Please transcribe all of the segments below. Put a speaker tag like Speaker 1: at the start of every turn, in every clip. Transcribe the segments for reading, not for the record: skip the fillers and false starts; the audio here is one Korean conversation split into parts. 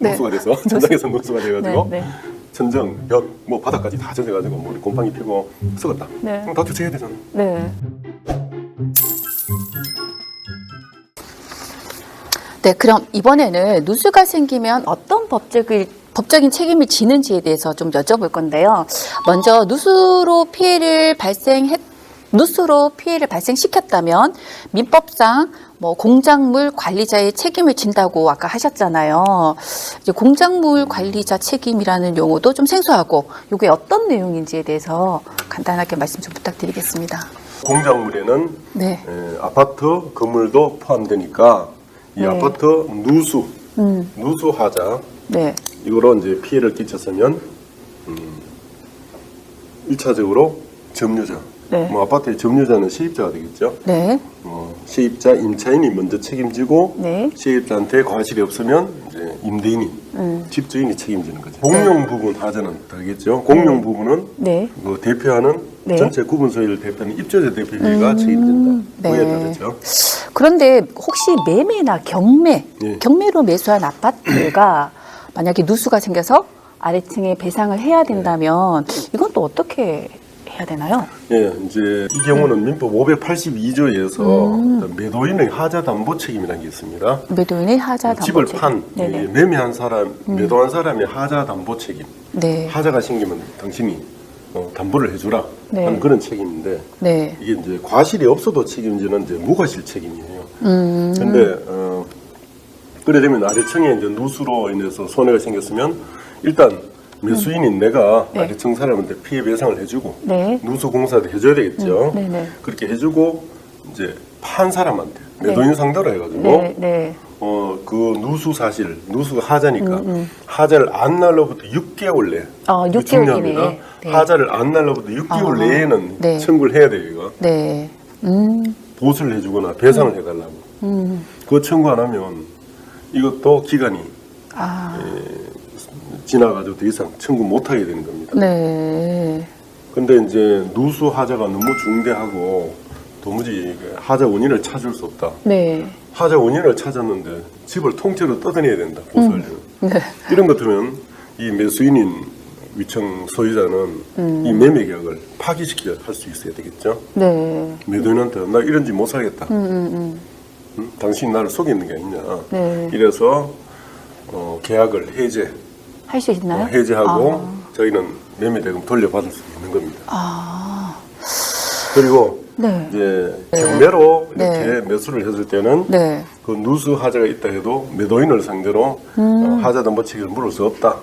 Speaker 1: 네.
Speaker 2: 누수가 돼서 천장에서 누수가 돼가지고
Speaker 1: 네, 네.
Speaker 2: 천정, 벽, 뭐 바닥까지 다 젖어가지고 뭐 곰팡이 피고 썩었다.
Speaker 1: 네.
Speaker 2: 그럼 다 교체해야 되잖아.
Speaker 1: 네. 네, 그럼 이번에는 누수가 생기면 어떤 법적인 책임을 지는지에 대해서 좀 여쭤볼 건데요. 먼저 누수로 피해를 발생시켰다면 민법상 뭐 공작물 관리자의 책임을 진다고 아까 하셨잖아요. 이제 공작물 관리자 책임이라는 용어도 좀 생소하고 이게 어떤 내용인지에 대해서 간단하게 말씀 좀 부탁드리겠습니다.
Speaker 2: 공작물에는
Speaker 1: 네.
Speaker 2: 아파트 건물도 포함되니까 이
Speaker 1: 네.
Speaker 2: 아파트 누수 하자
Speaker 1: 네.
Speaker 2: 이거로 이제 피해를 끼쳤으면 1차적으로 점유자.
Speaker 1: 네.
Speaker 2: 뭐 아파트의 점유자는 세입자가 되겠죠.
Speaker 1: 네.
Speaker 2: 세입자 임차인이 먼저 책임지고
Speaker 1: 네.
Speaker 2: 세입자한테 과실이 없으면 이제 임대인이 집주인이 책임지는 거죠. 공용 부분 하자는 다르겠죠. 공용 부분은
Speaker 1: 네.
Speaker 2: 그 대표하는
Speaker 1: 네.
Speaker 2: 전체 구분 소유를 대표하는 입주자 대표회의가 책임진다.
Speaker 1: 네.
Speaker 2: 그에 다르죠.
Speaker 1: 그런데 혹시 매매나
Speaker 2: 예.
Speaker 1: 경매로 매수한 아파트가 만약에 누수가 생겨서 아래층에 배상을 해야 된다면 이건 또 어떻게 해야 되나요?
Speaker 2: 예, 이제 이 경우는 민법 582조에서 매도인의 하자 담보 책임이라는 게 있습니다.
Speaker 1: 매도인의 하자 담보
Speaker 2: 집을
Speaker 1: 책임.
Speaker 2: 판
Speaker 1: 네네.
Speaker 2: 매매한 사람, 매도한 사람의 하자 담보 책임.
Speaker 1: 네.
Speaker 2: 하자가 생기면 당신이 담보를 해주라
Speaker 1: 네.
Speaker 2: 하는 그런 책임인데
Speaker 1: 네.
Speaker 2: 이게 이제 과실이 없어도 책임지는 이제 무과실 책임이에요. 그런데 그래 되면 아래층에 이제 누수로 인해서 손해가 생겼으면 일단 매수인인 내가
Speaker 1: 네.
Speaker 2: 아래층 사람한테 피해 배상을 해주고
Speaker 1: 네.
Speaker 2: 누수 공사도 해줘야 되겠죠.
Speaker 1: 네네.
Speaker 2: 그렇게 해주고 이제 판 사람한테
Speaker 1: 네.
Speaker 2: 매도인 상대로 해가지고
Speaker 1: 네. 네.
Speaker 2: 그 누수 사실 누수가 하자니까 하자를 안 날로부터 6개월 내.
Speaker 1: 6개월
Speaker 2: 중요합니다.
Speaker 1: 이내에. 네.
Speaker 2: 하자를 안 날로부터 6개월 내에는
Speaker 1: 네.
Speaker 2: 청구를 해야 돼요. 이거
Speaker 1: 네.
Speaker 2: 보수를 해주거나 배상을 해달라고. 그거 청구 안 하면 이것도 기간이 지나가지고 더 이상 청구 못하게 되는 겁니다.
Speaker 1: 네.
Speaker 2: 근데 이제 누수 하자가 너무 중대하고 도무지 하자 원인을 찾을 수 없다.
Speaker 1: 네.
Speaker 2: 하자 원인을 찾았는데 집을 통째로 뜯어내야 된다. 보수하려면.
Speaker 1: 네.
Speaker 2: 이런 것들은 이 매수인인 위청 소유자는 이 매매 계약을 파기시켜 할 수 있어야 되겠죠.
Speaker 1: 네.
Speaker 2: 매도인한테 나 이런 집 못 살겠다. 당신이 나를 속이는 게 아니냐.
Speaker 1: 네.
Speaker 2: 이래서 계약을
Speaker 1: 할 수 있나요?
Speaker 2: 해제하고 저희는 매매 대금 돌려받을 수 있는 겁니다.
Speaker 1: 아.
Speaker 2: 그리고
Speaker 1: 네.
Speaker 2: 이제 경매로 이렇게
Speaker 1: 네.
Speaker 2: 매수를 했을 때는
Speaker 1: 네.
Speaker 2: 그 누수 하자가 있다 해도 매도인을 상대로 하자 담보 책임을 물을 수 없다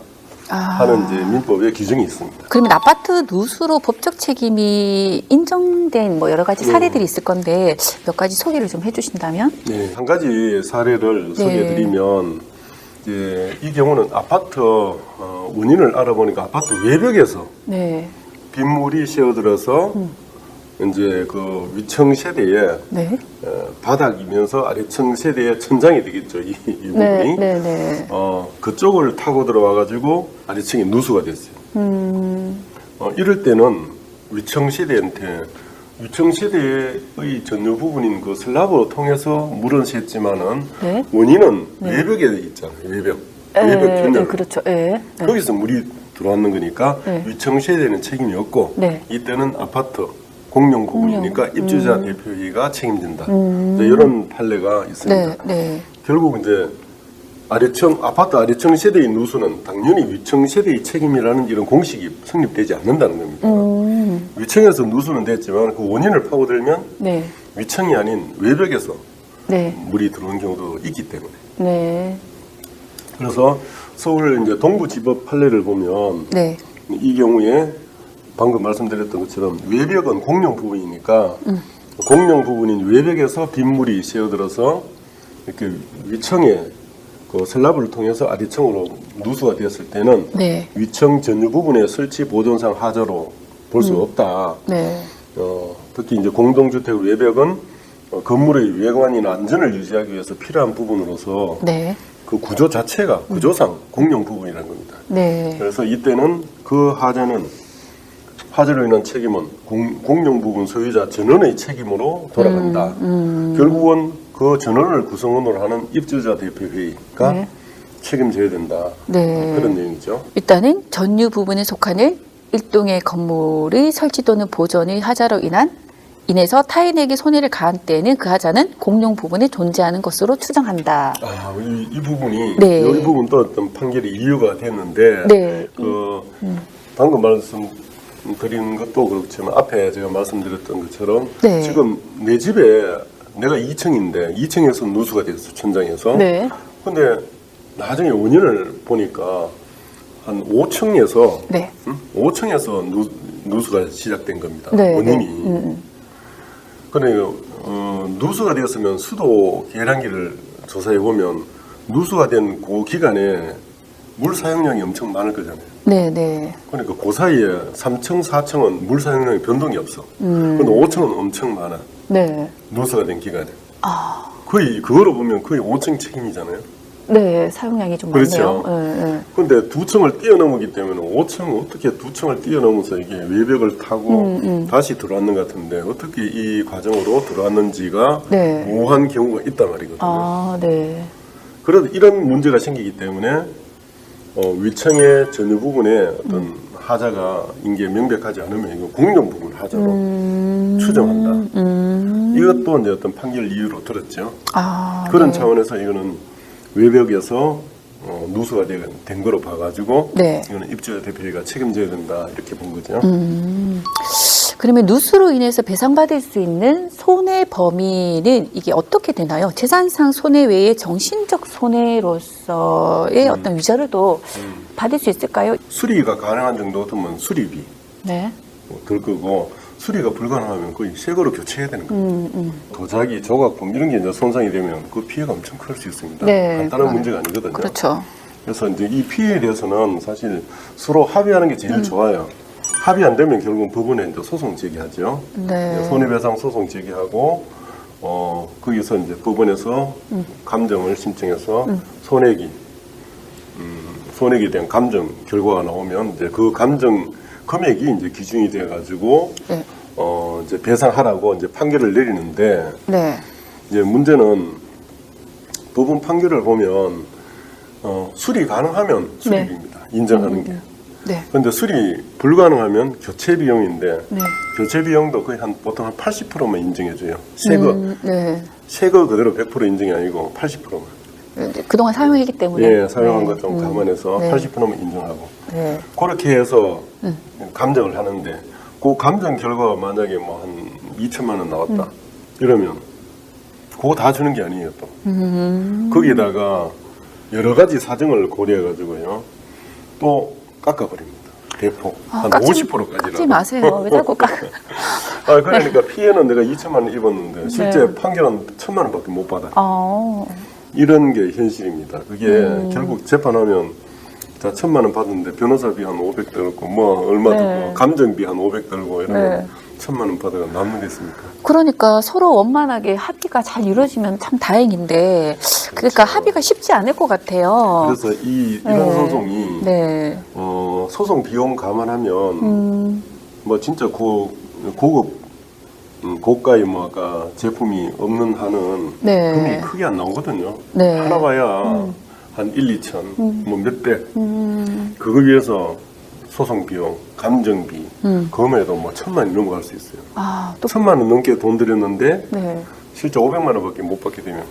Speaker 2: 하는 이제 민법의 규정이 있습니다.
Speaker 1: 그러면 아파트 누수로 법적 책임이 인정된 뭐 여러 가지 사례들이 있을 건데 몇 가지 소개를 좀 해주신다면?
Speaker 2: 네, 한 가지 사례를 소개해드리면 이제 이 경우는 아파트 원인을 알아보니까 아파트 외벽에서
Speaker 1: 네.
Speaker 2: 빗물이 새어들어서 이제 그 위층 세대에
Speaker 1: 네.
Speaker 2: 바닥이면서 아래층 세대의 천장이 되겠죠. 이 부분이.
Speaker 1: 네. 네. 네.
Speaker 2: 그쪽을 타고 들어와 가지고 아래층에 누수가 됐어요. 이럴 때는 위층 세대한테 위층 세대의 전유 부분인 그 슬라브 통해서 물은 샜지만은
Speaker 1: 네.
Speaker 2: 원인은 외벽에 있잖아요. 외벽 균열.
Speaker 1: 네. 그렇죠. 네. 네.
Speaker 2: 거기서 물이 들어왔는 거니까
Speaker 1: 네.
Speaker 2: 위층 세대는 책임이 없고
Speaker 1: 네.
Speaker 2: 이때는 아파트 공용 부분이니까 입주자 대표회의가 책임진다. 이런 판례가 있습니다.
Speaker 1: 네. 네.
Speaker 2: 결국 이제 아파트 아래층 세대의 누수는 당연히 위층 세대의 책임이라는 이런 공식이 성립되지 않는다는 겁니다. 위층에서 누수는 됐지만 그 원인을 파고들면
Speaker 1: 네.
Speaker 2: 위층이 아닌 외벽에서
Speaker 1: 네.
Speaker 2: 물이 들어오는 경우도 있기 때문에.
Speaker 1: 네.
Speaker 2: 그래서 서울 이제 동부지법 판례를 보면
Speaker 1: 네.
Speaker 2: 이 경우에 방금 말씀드렸던 것처럼 외벽은 공용 부분이니까 공용 부분인 외벽에서 빗물이 새어들어서 이렇게 위층에 그 슬라브를 통해서 아래층으로 누수가 되었을 때는
Speaker 1: 네.
Speaker 2: 위층 전유 부분의 설치 보존상 하자로 볼 수 없다.
Speaker 1: 네.
Speaker 2: 특히 이제 공동주택 외벽은 건물의 외관이나 안전을 유지하기 위해서 필요한 부분으로서
Speaker 1: 네.
Speaker 2: 그 구조 자체가 구조상 공용 부분이라는 겁니다.
Speaker 1: 네.
Speaker 2: 그래서 이때는 그 하자로 인한 책임은 공용 부분 소유자 전원의 책임으로 돌아간다. 결국은 그 전원을 구성원으로 하는 입주자 대표회의가
Speaker 1: 네.
Speaker 2: 책임져야 된다.
Speaker 1: 네.
Speaker 2: 그런 내용이죠.
Speaker 1: 일단은 전유 부분에 속하는 일동의 건물의 설치 또는 보존의 하자로 인해서 타인에게 손해를 가한 때에는 그 하자는 공용 부분에 존재하는 것으로 추정한다.
Speaker 2: 이 부분이
Speaker 1: 네.
Speaker 2: 이 부분도 어떤 판결이 이유가 됐는데
Speaker 1: 네.
Speaker 2: 방금 말씀드린 것도 그렇지만 앞에 제가 말씀드렸던 것처럼
Speaker 1: 네.
Speaker 2: 지금 내 집에 내가 2층인데 2층에서 누수가 됐어 천장에서.
Speaker 1: 네.
Speaker 2: 근데 나중에 원인을 보니까 한 5층에서
Speaker 1: 네.
Speaker 2: 5층에서 누수가 시작된 겁니다.
Speaker 1: 네.
Speaker 2: 원인이. 그러니까 누수가 되었으면 수도 계량기를 조사해 보면 누수가 된 그 기간에 물 사용량이 엄청 많을 거잖아요.
Speaker 1: 네, 네.
Speaker 2: 그러니까 그 사이에 3층, 4층은 물 사용량이 변동이 없어. 근데 5층은 엄청 많아.
Speaker 1: 네.
Speaker 2: 누수가 된 기간에.
Speaker 1: 아,
Speaker 2: 거의 그거로 보면 거의 5층 책임이잖아요.
Speaker 1: 네. 사용량이 좀
Speaker 2: 그렇죠.
Speaker 1: 많네요. 네, 네.
Speaker 2: 근데 2층을 뛰어넘었기 때문에 5층 어떻게 2층을 뛰어넘어서 이게 외벽을 타고 다시 들어왔는 것 같은데 어떻게 이 과정으로 들어왔는지가
Speaker 1: 네.
Speaker 2: 모호한 경우가 있단 말이거든요.
Speaker 1: 아, 네.
Speaker 2: 그래서 이런 문제가 생기기 때문에 위층의 전유 부분에 어떤 하자가 인게 명백하지 않으면 이거 공용 부분 하자로 추정한다. 이것도 이제 어떤 판결 이유로 들었죠.
Speaker 1: 아,
Speaker 2: 그런
Speaker 1: 네.
Speaker 2: 차원에서 이거는 외벽에서 누수가 된 거로 봐가지고
Speaker 1: 네.
Speaker 2: 이거는 입주자 대표가 책임져야 된다 이렇게 본 거죠.
Speaker 1: 그러면 누수로 인해서 배상받을 수 있는 손해 범위는 이게 어떻게 되나요? 재산상 손해 외에 정신적 손해로서의 어떤 위자료도 받을 수 있을까요?
Speaker 2: 수리가 가능한 정도 같으면 수리비
Speaker 1: 네.
Speaker 2: 들 거고 수리가 불가능하면 거의 새 거로 교체해야 되는 거예요. 도자기, 조각품 이런 게 이제 손상이 되면 그 피해가 엄청 클 수 있습니다.
Speaker 1: 네.
Speaker 2: 간단한 문제가 아니거든요.
Speaker 1: 그렇죠.
Speaker 2: 그래서 이제 이 피해에 대해서는 사실 서로 합의하는 게 제일 좋아요. 합의 안 되면 결국은 법원에 이제 소송 제기하죠.
Speaker 1: 네.
Speaker 2: 손해배상 소송 제기하고 거기서 이제 법원에서 감정을 신청해서 손해기에 대한 감정 결과가 나오면 이제 그 감정 금액이 이제 기준이 돼 가지고
Speaker 1: 네.
Speaker 2: 이제 배상하라고 이제 판결을 내리는데
Speaker 1: 네.
Speaker 2: 이제 문제는 법원 판결을 보면 수리 가능하면 수리비입니다. 인정하는 게.
Speaker 1: 네.
Speaker 2: 근데 수리 불가능하면 교체 비용인데
Speaker 1: 네.
Speaker 2: 교체 비용도 거의 보통 한 80%만 인정해줘요. 새거
Speaker 1: 네.
Speaker 2: 새거 그대로 100% 인정이 아니고 80%만.
Speaker 1: 그동안 사용했기 때문에.
Speaker 2: 예, 사용한
Speaker 1: 네.
Speaker 2: 것 좀 감안해서
Speaker 1: 네.
Speaker 2: 80%만 인정하고
Speaker 1: 네.
Speaker 2: 그렇게 해서 감정을 하는데 그 감정 결과가 만약에 뭐 한 2천만 원 나왔다 이러면 그거 다 주는 게 아니에요 또. 거기에다가 여러 가지 사정을 고려해 가지고요 또 깎아버립니다. 대폭 한 50%까지라도.
Speaker 1: 깎지 마세요. 왜 자꾸 깎아?
Speaker 2: 그러니까 피해는 내가 2천만 원 입었는데 실제
Speaker 1: 네.
Speaker 2: 판결은 1,000만 원밖에 못 받아.
Speaker 1: 이런
Speaker 2: 이런 게 현실입니다. 그게 결국 재판하면 자 1,000만 원 받았는데 변호사비 한 500 들고 뭐 얼마
Speaker 1: 네.
Speaker 2: 들고 감정비 한 500 들고 이러면
Speaker 1: 네.
Speaker 2: 1,000만 원 받아가 남는 게 있습니까?
Speaker 1: 그러니까 서로 원만하게 합의가 잘 이루어지면 참 다행인데 그러니까 합의가 쉽지 않을 것 같아요.
Speaker 2: 그래서 이런
Speaker 1: 네.
Speaker 2: 소송이
Speaker 1: 네.
Speaker 2: 소송 비용 감안하면 뭐 진짜 고급 고가의 뭐 아까 제품이 없는 한은
Speaker 1: 네.
Speaker 2: 금액이 크게 안 나오거든요.
Speaker 1: 네.
Speaker 2: 하나 봐야 한 1, 2천 뭐 몇백 그거 위해서 소송 비용, 감정비 금에도 뭐 1,000만 원이 넘어갈 수 있어요.
Speaker 1: 또
Speaker 2: 1,000만 원 넘게 돈 들였는데
Speaker 1: 네.
Speaker 2: 실제 500만 원밖에 못 받게 되면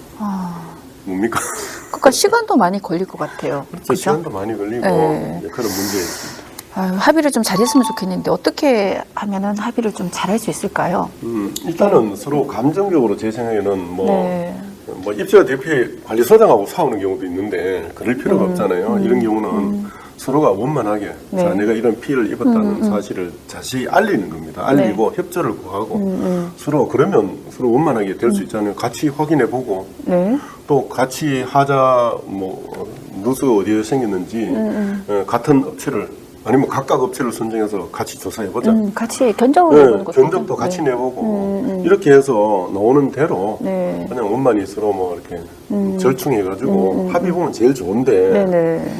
Speaker 2: 뭡니까?
Speaker 1: 그러니까 시간도 많이 걸릴 것 같아요.
Speaker 2: 그렇죠.
Speaker 1: 그죠?
Speaker 2: 시간도 많이 걸리고
Speaker 1: 네.
Speaker 2: 이제 그런 문제가 있습니다.
Speaker 1: 합의를 좀 잘했으면 좋겠는데 어떻게 하면은 합의를 좀 잘할 수 있을까요?
Speaker 2: 일단은 서로 감정적으로 제 생각에는
Speaker 1: 네.
Speaker 2: 뭐 입주자 대표의 관리소장하고 싸우는 경우도 있는데 그럴 필요가 없잖아요. 이런 경우는 서로가 원만하게
Speaker 1: 네.
Speaker 2: 자, 내가 이런 피해를 입었다는 사실을 자세히 알리는 겁니다. 알리고 협조를 구하고 서로 그러면 서로 원만하게 될 수 있잖아요. 같이 확인해 보고
Speaker 1: 네.
Speaker 2: 또 같이 하자 뭐 누수가 어디에 생겼는지 같은 업체를 아니면 각각 업체를 선정해서 같이 조사해 보자.
Speaker 1: 같이 견적을 내보는 것도
Speaker 2: 견적도 같이 내보고 이렇게 해서 나오는 대로
Speaker 1: 네.
Speaker 2: 그냥 원만히 서로 뭐 이렇게 절충해가지고 합의 보면 제일 좋은데
Speaker 1: 네네.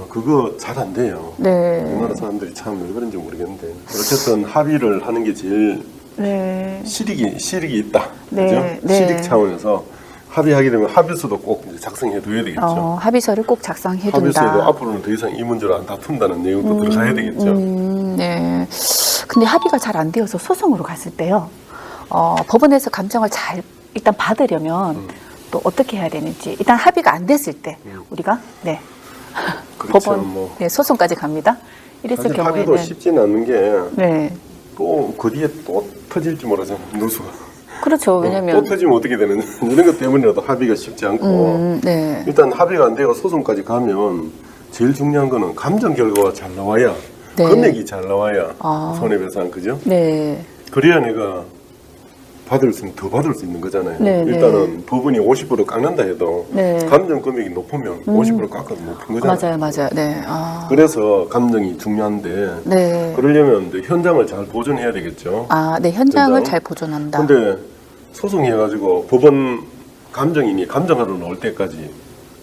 Speaker 2: 그거 잘 안 돼요.
Speaker 1: 네.
Speaker 2: 우리나라 사람들이 참 왜 그런지 모르겠는데 어쨌든 합의를 하는 게 제일
Speaker 1: 네.
Speaker 2: 실익이 있다.
Speaker 1: 네.
Speaker 2: 그죠?
Speaker 1: 네.
Speaker 2: 실익 차원에서 합의하게 되면 합의서도 꼭 이제 작성해 둬야 되겠죠.
Speaker 1: 합의서를 꼭 작성해둔다.
Speaker 2: 합의서에도 앞으로는 더 이상 이 문제로 안 다툰다는 내용도 들어가야 되겠죠.
Speaker 1: 네. 근데 합의가 잘 안 되어서 소송으로 갔을 때요. 법원에서 감정을 잘 일단 받으려면 또 어떻게 해야 되는지 일단 합의가 안 됐을 때 우리가 네.
Speaker 2: 그렇죠.
Speaker 1: 법원 네, 소송까지 갑니다. 이랬을
Speaker 2: 사실 합의도
Speaker 1: 경우에는
Speaker 2: 쉽지는 않는 게
Speaker 1: 네.
Speaker 2: 또 그 뒤에 또 터질지 모르잖아요. 누수가.
Speaker 1: 그렇죠.
Speaker 2: 또
Speaker 1: 왜냐면
Speaker 2: 터지면 어떻게 되느냐. 이런 것 때문이라도 합의가 쉽지 않고
Speaker 1: 네.
Speaker 2: 일단 합의가 안 되고 소송까지 가면 제일 중요한 거는 감정 결과가 잘 나와야
Speaker 1: 네.
Speaker 2: 금액이 잘 나와야 손해배상 그죠?
Speaker 1: 네.
Speaker 2: 그래야 내가 더 받을 수 있는 거잖아요.
Speaker 1: 네,
Speaker 2: 일단은 법원이 50% 깎는다 해도
Speaker 1: 네.
Speaker 2: 감정 금액이 높으면 50% 깎아도 높은 거잖아요.
Speaker 1: 맞아요. 네.
Speaker 2: 그래서 감정이 중요한데
Speaker 1: 네.
Speaker 2: 그러려면 이제 현장을 잘 보존해야 되겠죠.
Speaker 1: 네. 현장을
Speaker 2: 현장.
Speaker 1: 잘 보존한다.
Speaker 2: 근데 소송해가지고 법원 감정인이 감정하러 나올 때까지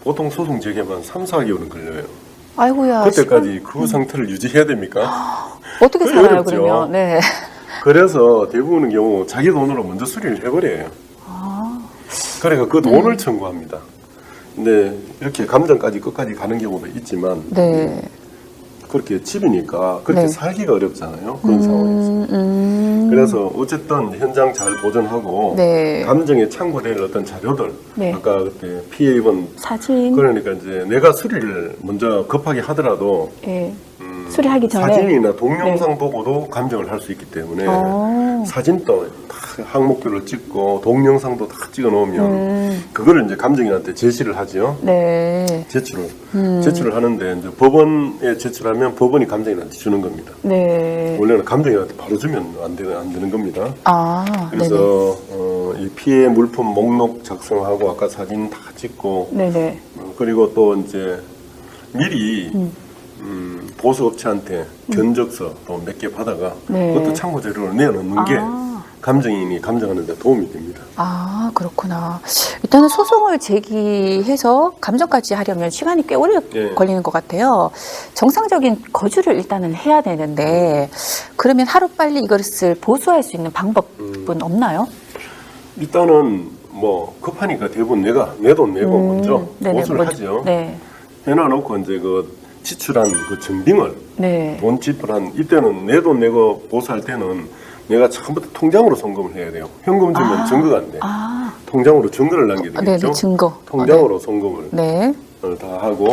Speaker 2: 보통 소송 재개만 3, 4개월은 걸려요.
Speaker 1: 아이고야.
Speaker 2: 그때까지 그 상태를 유지해야 됩니까?
Speaker 1: 어떻게
Speaker 2: 그게
Speaker 1: 살아요,
Speaker 2: 어렵죠.
Speaker 1: 그러면? 네.
Speaker 2: 그래서 대부분의 경우 자기 돈으로 먼저 수리를 해버려요. 그러니까 그 돈을 청구합니다. 근데 이렇게 감정까지 끝까지 가는 경우도 있지만
Speaker 1: 네.
Speaker 2: 그렇게 집이니까 그렇게
Speaker 1: 네.
Speaker 2: 살기가 어렵잖아요. 그런 상황에서. 그래서 어쨌든 현장 잘 보존하고
Speaker 1: 네.
Speaker 2: 감정에 참고될 어떤 자료들
Speaker 1: 네.
Speaker 2: 아까 그때 피해 입은
Speaker 1: 사진.
Speaker 2: 그러니까 이제 내가 수리를 먼저 급하게 하더라도
Speaker 1: 예. 수리하기 전에.
Speaker 2: 사진이나 동영상 보고도 감정을 할 수 있기 때문에 사진도 다 항목별로 찍고 동영상도 다 찍어 놓으면 그거를 이제 감정인한테 제시를 하죠.
Speaker 1: 네.
Speaker 2: 제출을 하는데 이제 법원에 제출하면 법원이 감정인한테 주는 겁니다.
Speaker 1: 네.
Speaker 2: 원래는 감정인한테 바로 주면 안 되는 겁니다.
Speaker 1: 네네.
Speaker 2: 그래서 이 피해 물품 목록 작성하고 아까 사진 다 찍고
Speaker 1: 네네.
Speaker 2: 그리고 또 이제 미리 보수업체한테 견적서 또 몇 개 받아가
Speaker 1: 네.
Speaker 2: 그것도 참고 자료를 내놓는 게 감정인이 감정하는 데 도움이 됩니다.
Speaker 1: 그렇구나. 일단은 소송을 제기해서 감정까지 하려면 시간이 꽤 오래
Speaker 2: 예.
Speaker 1: 걸리는 것 같아요. 정상적인 거주를 일단은 해야 되는데 그러면 하루빨리 이것을 보수할 수 있는 방법은 없나요?
Speaker 2: 일단은 뭐 급하니까 대부분 내 돈 내고 먼저
Speaker 1: 네네,
Speaker 2: 보수를 하죠.
Speaker 1: 네.
Speaker 2: 해놔놓고 이제 그 지출한 그 증빙을
Speaker 1: 네.
Speaker 2: 돈 지불한 이때는 내 돈 내고 보수할 때는 내가 처음부터 통장으로 송금을 해야 돼요. 현금 주면 증거가 안 돼. 통장으로 증거를 남겨야 되겠죠.
Speaker 1: 네네, 증거.
Speaker 2: 통장으로 송금을
Speaker 1: 네.
Speaker 2: 다 하고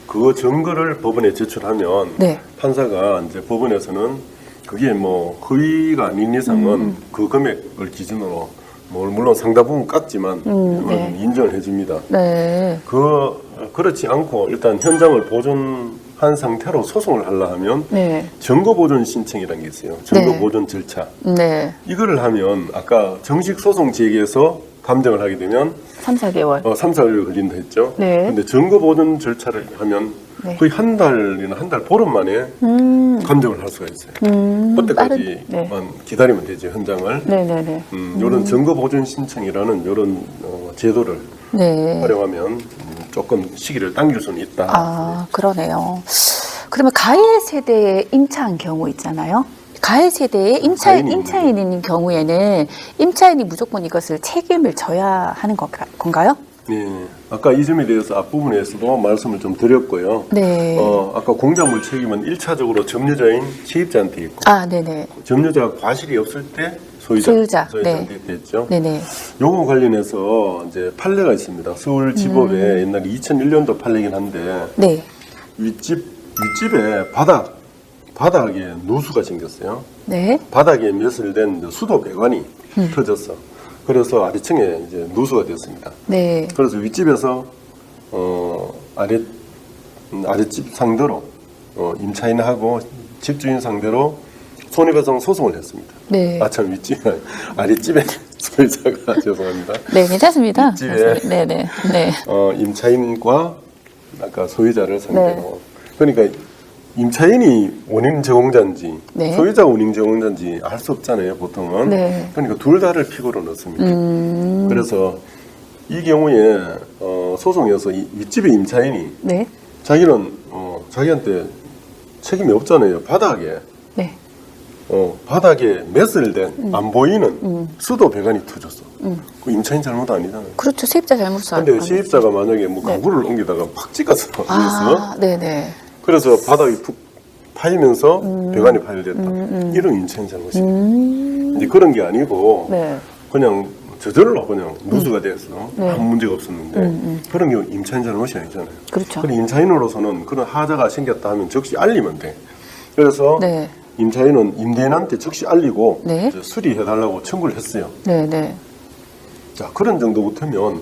Speaker 2: 그 증거를 법원에 제출하면
Speaker 1: 네.
Speaker 2: 판사가 이제 법원에서는 그게 뭐 허위가 아닌 이상은 그 금액을 기준으로 뭐 물론 상당 부분 깎지만
Speaker 1: 네.
Speaker 2: 인정을 해줍니다.
Speaker 1: 네.
Speaker 2: 그렇지 않고 일단 현장을 보존한 상태로 소송을 하려 하면
Speaker 1: 네.
Speaker 2: 증거 보존 신청이라는 게 있어요. 증거
Speaker 1: 네.
Speaker 2: 보존 절차.
Speaker 1: 네.
Speaker 2: 이거를 하면 아까 정식 소송 제기해서 감정을 하게 되면
Speaker 1: 3, 4개월.
Speaker 2: 3, 4개월 걸린다 했죠.
Speaker 1: 네.
Speaker 2: 근데 증거 보존 절차를 하면
Speaker 1: 네.
Speaker 2: 거의 한 달이나 한 달 보름 만에 감정을 할 수가 있어요. 그때까지만
Speaker 1: 네.
Speaker 2: 기다리면 되죠, 현장을.
Speaker 1: 네네네.
Speaker 2: 이런 증거 보존 신청이라는 이런 제도를
Speaker 1: 네.
Speaker 2: 활용하면 조금 시기를 당길 수는 있다.
Speaker 1: 그러네요. 그러면 가해 세대에 임차한 경우 있잖아요. 가해 세대에 임차인인 경우에는 임차인이 무조건 이것을 책임을 져야 하는 건가요?
Speaker 2: 네, 아까 이 점에 대해서 앞부분에서도 말씀을 좀 드렸고요.
Speaker 1: 네.
Speaker 2: 아까 공작물 책임은 1차적으로 점유자인 세입자한테 있고
Speaker 1: 네네.
Speaker 2: 점유자가 과실이 없을 때 소유자한테 있죠.
Speaker 1: 네네.
Speaker 2: 요거 관련해서 이제 판례가 있습니다. 서울지법에 옛날 2001년도 판례긴 한데
Speaker 1: 네.
Speaker 2: 윗집에 바닥에 누수가 생겼어요.
Speaker 1: 네.
Speaker 2: 바닥에 매설된 수도 배관이 터졌어. 그래서 아래층에 이제 누수가 됐습니다.
Speaker 1: 네.
Speaker 2: 그래서 윗집에서 아랫집 상대로 임차인하고 집주인 상대로 손해배상 소송을 했습니다.
Speaker 1: 네.
Speaker 2: 참 아랫집에 소유자가 죄송합니다.
Speaker 1: 네, 괜찮습니다.
Speaker 2: 윗집에
Speaker 1: 네네. 네.
Speaker 2: 임차인과 아까 소유자를 상대로 그러니까 임차인이 원인 제공자인지
Speaker 1: 네.
Speaker 2: 소유자가 원인 제공자인지 알 수 없잖아요, 보통은.
Speaker 1: 네.
Speaker 2: 그러니까 둘 다를 피고로 넣습니다. 그래서 이 경우에 소송에서 이 윗집의 임차인이
Speaker 1: 네.
Speaker 2: 자기는 자기한테 책임이 없잖아요. 바닥에
Speaker 1: 네.
Speaker 2: 바닥에 매설된 안 보이는 수도 배관이 터졌어. 그 임차인 잘못 아니잖아요.
Speaker 1: 그렇죠. 세입자 잘못을
Speaker 2: 근데 세입자가 만약에 뭐 가구를 옮기다가 팍 찍어서
Speaker 1: 아, 네네.
Speaker 2: 그래서 바닥이 푹 파이면서 배관이 파열됐다. 이런 임차인 잘못이에요. 이제 그런 게 아니고
Speaker 1: 네.
Speaker 2: 그냥 저절로 그냥 누수가 돼서
Speaker 1: 네.
Speaker 2: 아무 문제가 없었는데 그런 게 임차인 잘못이 아니잖아요.
Speaker 1: 그렇죠.
Speaker 2: 그럼 임차인으로서는 그런 하자가 생겼다 하면 즉시 알리면 돼. 그래서
Speaker 1: 네.
Speaker 2: 임차인은 임대인한테 즉시 알리고
Speaker 1: 네.
Speaker 2: 이제 수리해달라고 청구를 했어요.
Speaker 1: 네네.
Speaker 2: 자, 그런 정도부터면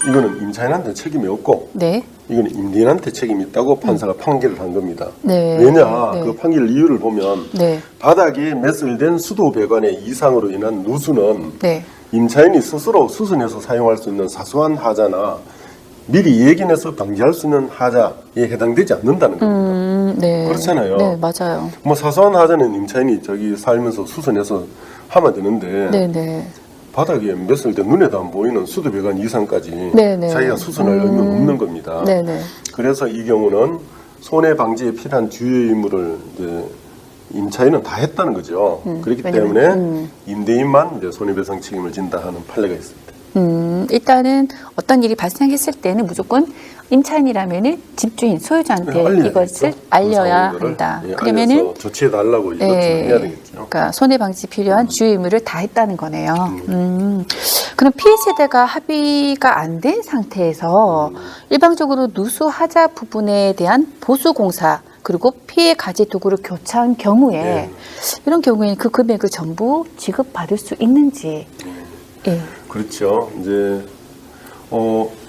Speaker 2: 이거는 임차인한테 책임이 없고
Speaker 1: 네.
Speaker 2: 이거는 임대인한테 책임이 있다고 판사가 판결을 한 겁니다.
Speaker 1: 네.
Speaker 2: 왜냐?
Speaker 1: 네.
Speaker 2: 그 판결 이유를 보면
Speaker 1: 네.
Speaker 2: 바닥에 매설된 수도 배관의 이상으로 인한 누수는
Speaker 1: 네.
Speaker 2: 임차인이 스스로 수선해서 사용할 수 있는 사소한 하자나 미리 예견해서 방지할 수 있는 하자에 해당되지 않는다는 겁니다.
Speaker 1: 네.
Speaker 2: 그렇잖아요.
Speaker 1: 네, 맞아요.
Speaker 2: 뭐 사소한 하자는 임차인이 저기 살면서 수선해서 하면 되는데
Speaker 1: 네네.
Speaker 2: 바닥에 매설된 눈에도 안 보이는 수도 배관 이상까지
Speaker 1: 네네.
Speaker 2: 자기가 수선할 의무는 없는 겁니다.
Speaker 1: 네네.
Speaker 2: 그래서 이 경우는 손해 방지에 필요한 주요 의무를 이제 임차인은 다 했다는 거죠. 그렇기
Speaker 1: 왜냐면,
Speaker 2: 때문에 임대인만 이제 손해배상 책임을 진다 하는 판례가 있습니다.
Speaker 1: 일단은 어떤 일이 발생했을 때는 무조건 임차인이라면은 집주인, 소유자한테
Speaker 2: 알려야겠죠.
Speaker 1: 이것을
Speaker 2: 그
Speaker 1: 알려야
Speaker 2: 상황들을.
Speaker 1: 한다.
Speaker 2: 예,
Speaker 1: 그러면은
Speaker 2: 알려서 조치해달라고 이것 좀 해야 되겠죠.
Speaker 1: 그러니까 손해 방지 필요한 주요 의무를 다 했다는 거네요. 그럼 피해 세대가 합의가 안 된 상태에서 일방적으로 누수 하자 부분에 대한 보수 공사 그리고 피해 가지 도구를 교체한 경우에
Speaker 2: 네.
Speaker 1: 이런 경우에는 그 금액을 전부 지급받을 수 있는지. 예.
Speaker 2: 그렇죠. 이제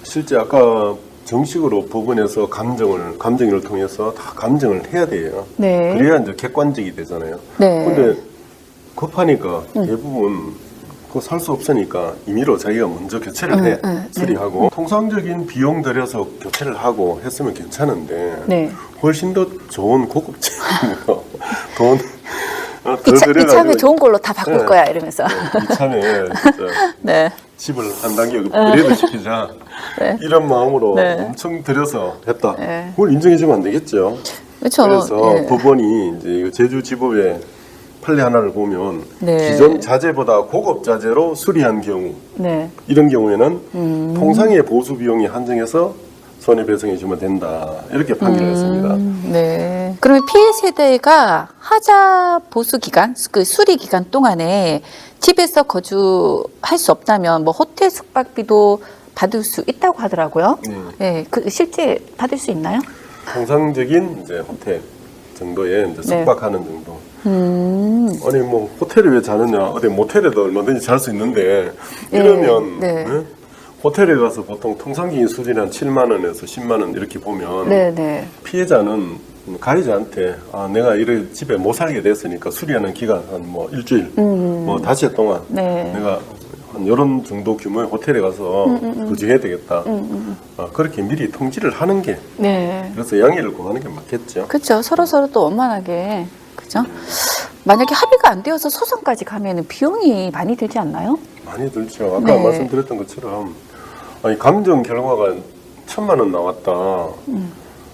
Speaker 2: 실제 아까 정식으로 법원에서 감정인을 통해서 다 감정을 해야 돼요.
Speaker 1: 네.
Speaker 2: 그래야 이제 객관적이 되잖아요.
Speaker 1: 네.
Speaker 2: 근데 급하니까 대부분 그거 살 수 없으니까 임의로 자기가 먼저 교체를 해 수리하고 통상적인 비용 들여서 교체를 하고 했으면 괜찮은데
Speaker 1: 네.
Speaker 2: 훨씬 더 좋은 고급제품으로 돈 더
Speaker 1: 이참에
Speaker 2: 들여가지고
Speaker 1: 좋은 걸로 다 바꿀
Speaker 2: 네.
Speaker 1: 거야 이러면서.
Speaker 2: 이참에 진짜
Speaker 1: 네.
Speaker 2: 집을 한 단계 업그레이드 시키자
Speaker 1: 네.
Speaker 2: 이런 마음으로
Speaker 1: 네.
Speaker 2: 엄청 들여서 했다.
Speaker 1: 네.
Speaker 2: 그걸 인정해주면 안 되겠죠.
Speaker 1: 그렇죠.
Speaker 2: 그래서
Speaker 1: 예.
Speaker 2: 법원이 이제 이거 제주지법의 판례 하나를 보면
Speaker 1: 네.
Speaker 2: 기존 자재보다 고급 자재로 수리한 경우
Speaker 1: 네.
Speaker 2: 이런 경우에는 통상의 보수 비용이 한정해서 손해배상해 주면 된다 이렇게 판결했습니다.
Speaker 1: 네. 그러면 피해 세대가 하자 보수 기간, 그 수리 기간 동안에 집에서 거주할 수 없다면 뭐 호텔 숙박비도 받을 수 있다고 하더라고요. 네. 그 실제 받을 수 있나요?
Speaker 2: 통상적인 이제 호텔 정도의 이제
Speaker 1: 네.
Speaker 2: 숙박하는 정도. 아니 뭐 호텔에 왜 자느냐? 어디 모텔에도 얼마든지 잘 수 있는데 이러면
Speaker 1: 네.
Speaker 2: 네? 호텔에 가서 보통 통상적인 수준이 한 7만 원에서 10만 원 이렇게 보면
Speaker 1: 네.
Speaker 2: 피해자는 가해자한테 내가 이래 집에 못 살게 됐으니까 수리하는 기간 한 뭐 일주일, 뭐 닷새 동안
Speaker 1: 네.
Speaker 2: 내가 한 이런 정도 규모의 호텔에 가서 거주해야 되겠다. 그렇게 미리 통지를 하는 게
Speaker 1: 네.
Speaker 2: 그래서 양해를 구하는 게 맞겠죠.
Speaker 1: 그렇죠. 서로 또 원만하게. 그죠? 만약에 합의가 안 되어서 소송까지 가면은 비용이 많이 들지 않나요?
Speaker 2: 많이 들죠. 아까
Speaker 1: 네.
Speaker 2: 말씀드렸던 것처럼 아니 감정 결과가 1,000만 원 나왔다.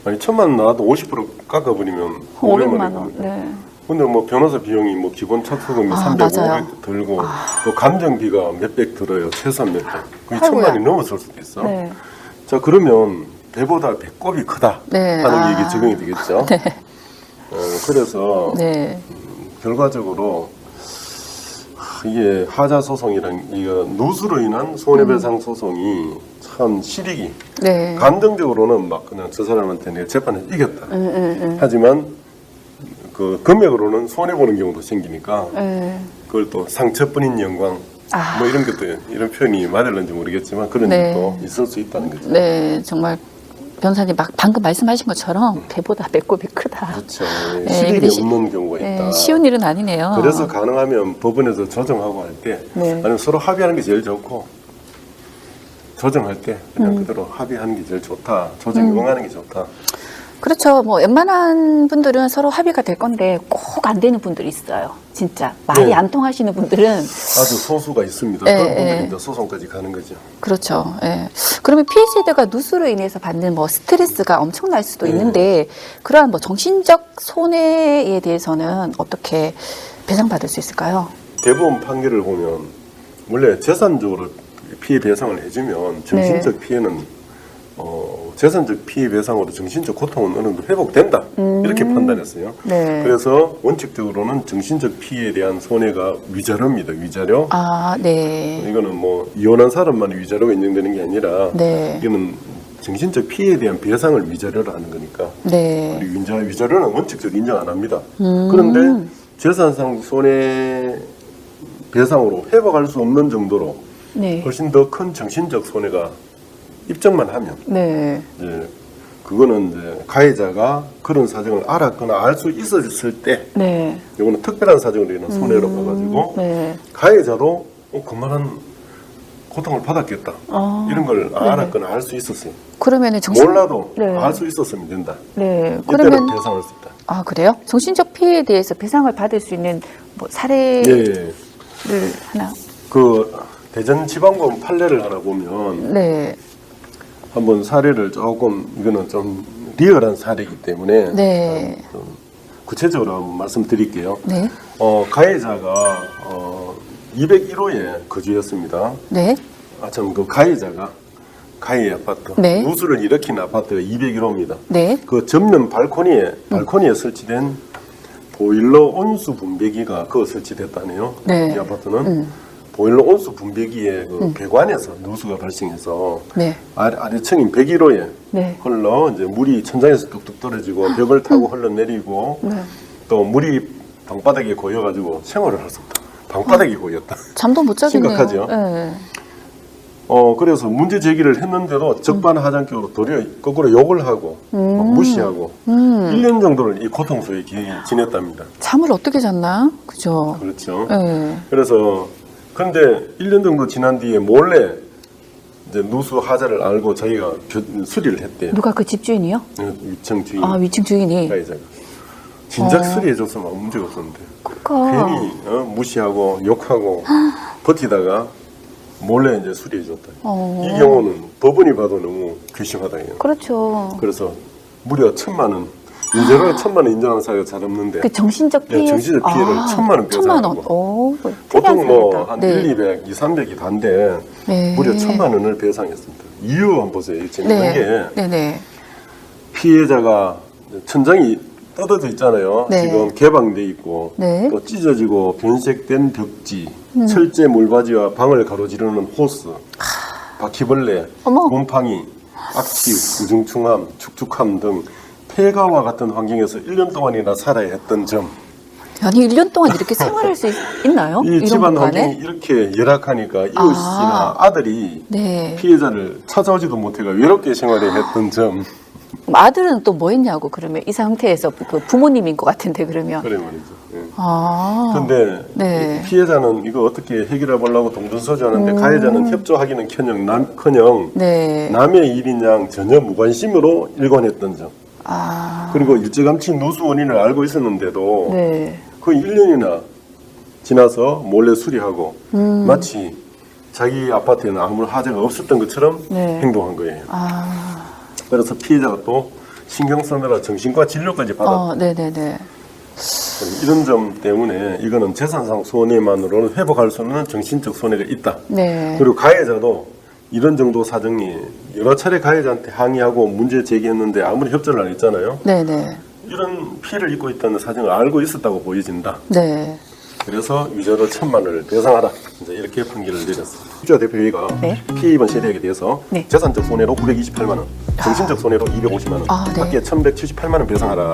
Speaker 2: 아니 1,000만 원 나와도 50% 깎아버리면
Speaker 1: 500만 원.
Speaker 2: 겁니다.
Speaker 1: 네.
Speaker 2: 근데 뭐 변호사 비용이 뭐 기본 착수금이 300,
Speaker 1: 맞아요.
Speaker 2: 500 들고 또 감정비가 몇백 들어요. 최소한 몇백. 그게
Speaker 1: 아이고야.
Speaker 2: 1,000만이 넘어설 수도 있어.
Speaker 1: 네.
Speaker 2: 자 그러면 배보다 배꼽이 크다
Speaker 1: 네.
Speaker 2: 하는 게 이게 적용이 되겠죠.
Speaker 1: 네.
Speaker 2: 그래서
Speaker 1: 네.
Speaker 2: 결과적으로 이게 하자 소송이랑 이거 누수로 인한 손해배상 소송이 참 실익이
Speaker 1: 네.
Speaker 2: 감정적으로는 막 그냥 저 사람한테 내가 재판에서 이겼다. 하지만 그 금액으로는 손해 보는 경우도 생기니까 그걸 또 상처뿐인 영광 뭐 이런 것도 이런 표현이 맞을는지 모르겠지만 그런
Speaker 1: 네.
Speaker 2: 일도 있을 수 있다는 거죠.
Speaker 1: 네, 정말 변호사님 방금 말씀하신 것처럼 배보다 배꼽이 크다.
Speaker 2: 그렇죠.
Speaker 1: 네,
Speaker 2: 실익이
Speaker 1: 근데
Speaker 2: 없는 경우가 있다.
Speaker 1: 네, 쉬운 일은 아니네요.
Speaker 2: 그래서 가능하면 법원에서 조정하고 할 때
Speaker 1: 네.
Speaker 2: 아니면 서로 합의하는 게 제일 좋고 조정할 때 그냥 그대로 합의하는 게 제일 좋다. 조정에 응하는 게 좋다.
Speaker 1: 그렇죠. 뭐 웬만한 분들은 서로 합의가 될 건데 꼭 안 되는 분들이 있어요. 진짜 말이
Speaker 2: 네.
Speaker 1: 안 통하시는 분들은
Speaker 2: 아주 소수가 있습니다.
Speaker 1: 네,
Speaker 2: 그런 분들이
Speaker 1: 네.
Speaker 2: 이제 소송까지 가는 거죠.
Speaker 1: 그렇죠. 예. 그러면 피해 세대가 누수로 인해서 받는 뭐 스트레스가 엄청날 수도 있는데 그러한 뭐 정신적 손해에 대해서는 어떻게 배상받을 수 있을까요?
Speaker 2: 대법원 판결을 보면 원래 재산적으로 피해 배상을 해주면 정신적 피해는 재산적 피해 배상으로 정신적 고통은 어느 정도 회복된다 이렇게 판단했어요.
Speaker 1: 네.
Speaker 2: 그래서 원칙적으로는 정신적 피해에 대한 손해가 위자료입니다. 위자료.
Speaker 1: 아, 네.
Speaker 2: 이거는 뭐 이혼한 사람만 위자료가 인정되는 게 아니라
Speaker 1: 네.
Speaker 2: 이거는 정신적 피해에 대한 배상을 위자료로 하는 거니까.
Speaker 1: 네.
Speaker 2: 우리 위자료는 원칙적으로 인정 안 합니다. 그런데 재산상 손해 배상으로 회복할 수 없는 정도로
Speaker 1: 네.
Speaker 2: 훨씬 더 큰 정신적 손해가 입증만 하면
Speaker 1: 네.
Speaker 2: 이제 그거는 이제 가해자가 그런 사정을 알았거나 알 수 있었을 때
Speaker 1: 네.
Speaker 2: 이거는 특별한 사정으로 인한 손해로 봐가지고
Speaker 1: 네.
Speaker 2: 가해자도 그만한 고통을 받았겠다 이런 걸
Speaker 1: 네.
Speaker 2: 알았거나 알 수 있었어요.
Speaker 1: 그러면은
Speaker 2: 몰라도
Speaker 1: 네.
Speaker 2: 알 수 있었으면 된다.
Speaker 1: 네.
Speaker 2: 이때는
Speaker 1: 그러면
Speaker 2: 배상할 수 있다.
Speaker 1: 아, 그래요? 정신적 피해에 대해서 배상을 받을 수 있는 뭐 사례를
Speaker 2: 예.
Speaker 1: 하나.
Speaker 2: 그 대전지방법원 판례를 하나 보면
Speaker 1: 네.
Speaker 2: 한번 사례를 조금 이거는 좀 리얼한 사례이기 때문에
Speaker 1: 네.
Speaker 2: 좀 구체적으로 한번 말씀드릴게요.
Speaker 1: 네.
Speaker 2: 가해자가 201호에 거주했습니다.
Speaker 1: 네.
Speaker 2: 참 그 가해자가 가해 아파트
Speaker 1: 네.
Speaker 2: 누수를 일으킨 아파트가 201호입니다.
Speaker 1: 네.
Speaker 2: 그 전면 발코니에 설치된 보일러 온수 분배기가 그거 설치됐다네요.
Speaker 1: 네.
Speaker 2: 이 아파트는 보일러 온수 분배기의 그 배관에서 누수가 발생해서
Speaker 1: 네.
Speaker 2: 아래층인 101호에
Speaker 1: 네.
Speaker 2: 흘러 이제 물이 천장에서 뚝뚝 떨어지고 벽을 타고 흘러내리고
Speaker 1: 네.
Speaker 2: 또 물이 방바닥에 고여가지고 생활을 할 수 없다. 방바닥이 고였다.
Speaker 1: 잠도 못 자겠네요.
Speaker 2: 심각하죠?
Speaker 1: 네.
Speaker 2: 그래서 문제 제기를 했는데도 적반하장격으로 도리어 거꾸로 욕을 하고 막 무시하고 1년 정도를 이 고통 속에 지냈답니다.
Speaker 1: 잠을 어떻게 잤나? 그죠?
Speaker 2: 그렇죠.
Speaker 1: 네.
Speaker 2: 그래서 근데 1년 정도 지난 뒤에 몰래 이제 누수 하자를 알고 자기가 수리를 했대요.
Speaker 1: 누가 그 집주인이요?
Speaker 2: 위층 주인
Speaker 1: 아, 위층 주인이.
Speaker 2: 가해자가 진작 수리해줬으면 아무 문제가 없었는데
Speaker 1: 그러니까.
Speaker 2: 괜히 무시하고 욕하고 버티다가 몰래 이제 수리해줬다. 이 경우는 법원이 봐도 너무 괘씸하다.
Speaker 1: 그렇죠.
Speaker 2: 그래서 무려 1,000만 원, 인재로 1,000만 원 인정하는 사례가 잘 없는데
Speaker 1: 그 정신적 피해.
Speaker 2: 정신적 피해를 1,000만 원
Speaker 1: 1,000만 원.
Speaker 2: 배상하고
Speaker 1: 오,
Speaker 2: 보통 뭐
Speaker 1: 특이한
Speaker 2: 한
Speaker 1: 사례다.
Speaker 2: 1, 200, 2, 300이 단데
Speaker 1: 네.
Speaker 2: 무려 1,000만 원을 배상했습니다. 이유 한번 보세요. 이 재밌는
Speaker 1: 네.
Speaker 2: 게
Speaker 1: 네네.
Speaker 2: 피해자가 천장이 떠들어져 있잖아요.
Speaker 1: 네.
Speaker 2: 지금 개방돼 있고
Speaker 1: 네.
Speaker 2: 또 찢어지고 변색된 벽지, 철제 물바지와 방을 가로지르는 호스, 바퀴벌레,
Speaker 1: 어머.
Speaker 2: 곰팡이, 악취, 우중충함, 축축함 등 폐가와 같은 환경에서 1년 동안이나 살아야 했던 점.
Speaker 1: 아니 1년 동안 이렇게 생활할 수 있나요?
Speaker 2: 이
Speaker 1: 이런
Speaker 2: 집안
Speaker 1: 공간에?
Speaker 2: 환경이 이렇게 열악하니까 이웃이나 아들이
Speaker 1: 네.
Speaker 2: 피해자를 찾아오지도 못해가 외롭게 생활해야 했던 점.
Speaker 1: 그럼 아들은 또 뭐 했냐고 그러면 이 상태에서 그 부모님인 것 같은데 그러면.
Speaker 2: 그래 말이죠. 예.
Speaker 1: 아.
Speaker 2: 근데
Speaker 1: 네.
Speaker 2: 이 피해자는 이거 어떻게 해결해 보려고 동전서주하는데 가해자는 협조하기는 커녕
Speaker 1: 네.
Speaker 2: 남의 일인 양 전혀 무관심으로 일관했던 점.
Speaker 1: 아.
Speaker 2: 그리고 일찌감치 누수 원인을 알고 있었는데도
Speaker 1: 네.
Speaker 2: 거의 1년이나 지나서 몰래 수리하고 마치 자기 아파트에는 아무 하자가 없었던 것처럼
Speaker 1: 네.
Speaker 2: 행동한 거예요.
Speaker 1: 아.
Speaker 2: 그래서 피해자가 또 신경 쓰느라 정신과 진료까지 받았다.
Speaker 1: 네네네.
Speaker 2: 이런 점 때문에 이거는 재산상 손해만으로는 회복할 수 없는 정신적 손해가 있다.
Speaker 1: 네.
Speaker 2: 그리고 가해자도 이런 정도 사정이 여러 차례 가해자한테 항의하고 문제 제기했는데 아무리 협조를 안 했잖아요.
Speaker 1: 네네.
Speaker 2: 이런 피해를 입고 있다는 사정을 알고 있었다고 보여진다.
Speaker 1: 네.
Speaker 2: 그래서 위자료 1,000만 원을 배상하라. 이제 이렇게 판결을 내렸습니다. 투자 대표회의가
Speaker 1: 네.
Speaker 2: 피해 입은 세대에게 대해서
Speaker 1: 네.
Speaker 2: 재산적 손해로 928만 원, 정신적 손해로 250만 원,
Speaker 1: 아, 네.
Speaker 2: 합계 1,178만 원 배상하라.